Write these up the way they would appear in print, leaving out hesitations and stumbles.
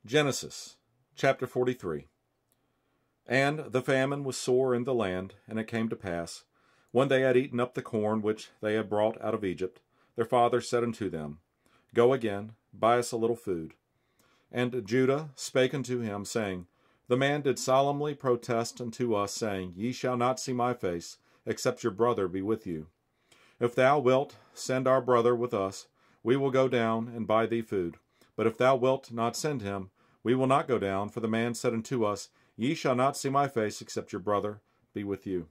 Genesis chapter 43. And the famine was sore in the land, and it came to pass, when they had eaten up the corn which they had brought out of Egypt, their father said unto them, Go again, buy us a little food. And Judah spake unto him, saying, The man did solemnly protest unto us, saying, Ye shall not see my face, except your brother be with you. If thou wilt send our brother with us, we will go down and buy thee food. But if thou wilt not send him, we will not go down, for the man said unto us, Ye shall not see my face, except your brother be with you.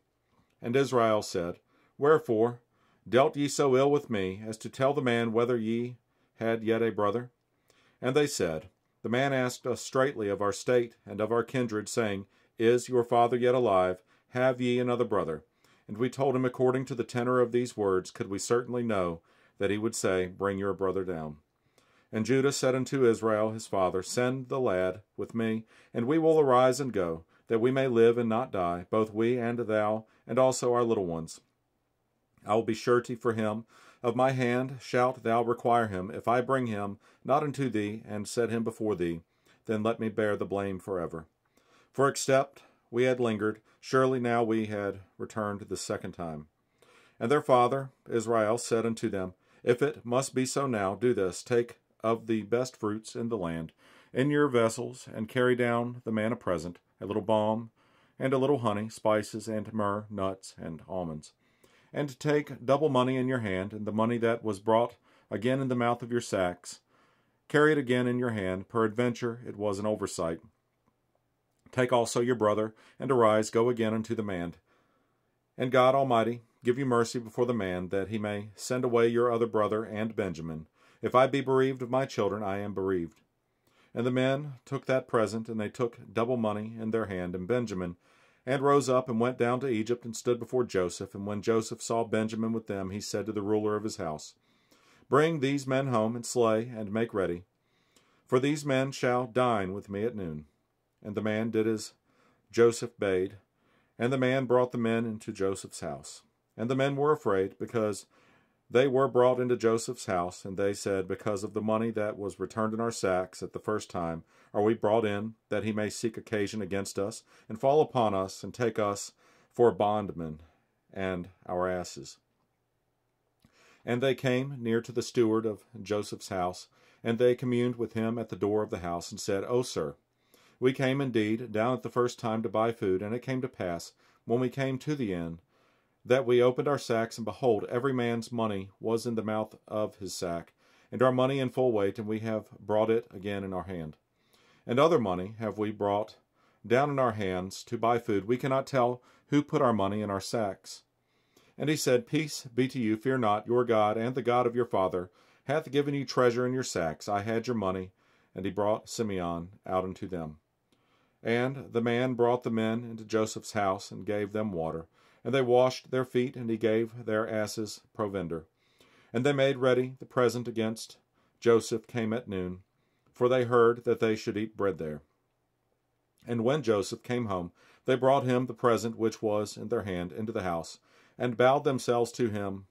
And Israel said, Wherefore dealt ye so ill with me, as to tell the man whether ye had yet a brother? And they said, The man asked us straitly of our state and of our kindred, saying, Is your father yet alive? Have ye another brother? And we told him according to the tenor of these words, could we certainly know that he would say, Bring your brother down. And Judah said unto Israel his father, Send the lad with me, and we will arise and go, that we may live and not die, both we and thou, and also our little ones. I will be surety for him. Of my hand shalt thou require him. If I bring him not unto thee, and set him before thee, then let me bear the blame forever. For except we had lingered, surely now we had returned the second time. And their father Israel said unto them, If it must be so now, do this, take of the best fruits in the land in your vessels, and carry down the man a present, a little balm, and a little honey, spices, and myrrh, nuts, and almonds. And take double money in your hand, and the money that was brought again in the mouth of your sacks, carry it again in your hand, peradventure it was an oversight. Take also your brother, and arise, go again unto the man. And God Almighty give you mercy before the man, that he may send away your other brother and Benjamin. If I be bereaved of my children, I am bereaved. And the men took that present, and they took double money in their hand, and Benjamin, and rose up and went down to Egypt, and stood before Joseph. And when Joseph saw Benjamin with them, he said to the ruler of his house, Bring these men home, and slay, and make ready, for these men shall dine with me at noon. And the man did as Joseph bade, and the man brought the men into Joseph's house. And the men were afraid, because they were brought into Joseph's house, and they said, Because of the money that was returned in our sacks at the first time, are we brought in, that he may seek occasion against us, and fall upon us, and take us for bondmen, and our asses. And they came near to the steward of Joseph's house, and they communed with him at the door of the house, and said, O sir, we came indeed down at the first time to buy food, and it came to pass, when we came to the inn, that we opened our sacks, and behold, every man's money was in the mouth of his sack, and our money in full weight, and we have brought it again in our hand. And other money have we brought down in our hands to buy food. We cannot tell who put our money in our sacks. And he said, Peace be to you, fear not, your God and the God of your father hath given you treasure in your sacks. I had your money. And he brought Simeon out unto them. And the man brought the men into Joseph's house, and gave them water. And they washed their feet, and he gave their asses provender. And they made ready the present against Joseph came at noon, for they heard that they should eat bread there. And when Joseph came home, they brought him the present which was in their hand into the house, and bowed themselves to him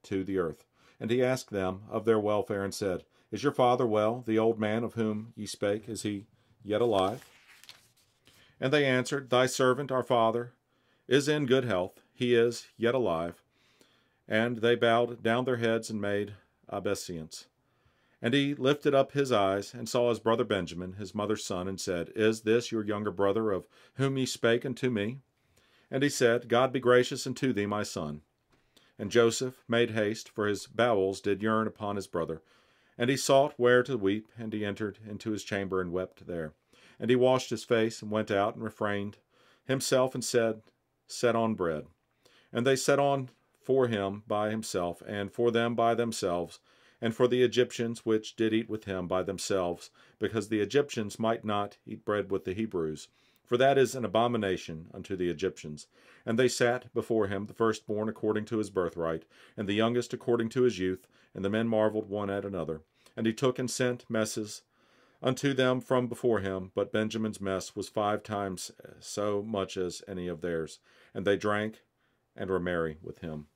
to the earth. And he asked them of their welfare, and said, Is your father well, the old man of whom ye spake? Is he yet alive? And they answered, Thy servant, our father, is in good health, he is yet alive. And they bowed down their heads and made obeisance. And he lifted up his eyes, and saw his brother Benjamin, his mother's son, and said, Is this your younger brother, of whom ye spake unto me? And he said, God be gracious unto thee, my son. And Joseph made haste, for his bowels did yearn upon his brother. And he sought where to weep, and he entered into his chamber, and wept there. And he washed his face, and went out, and refrained himself, and said, Set on bread. And they set on for him by himself, and for them by themselves, and for the Egyptians which did eat with him by themselves, because the Egyptians might not eat bread with the Hebrews, for that is an abomination unto the Egyptians. And they sat before him, the firstborn according to his birthright, and the youngest according to his youth, and the men marveled one at another. And he took and sent messes unto them from before him, but Benjamin's mess was 5 times so much as any of theirs. And they drank and were merry with him.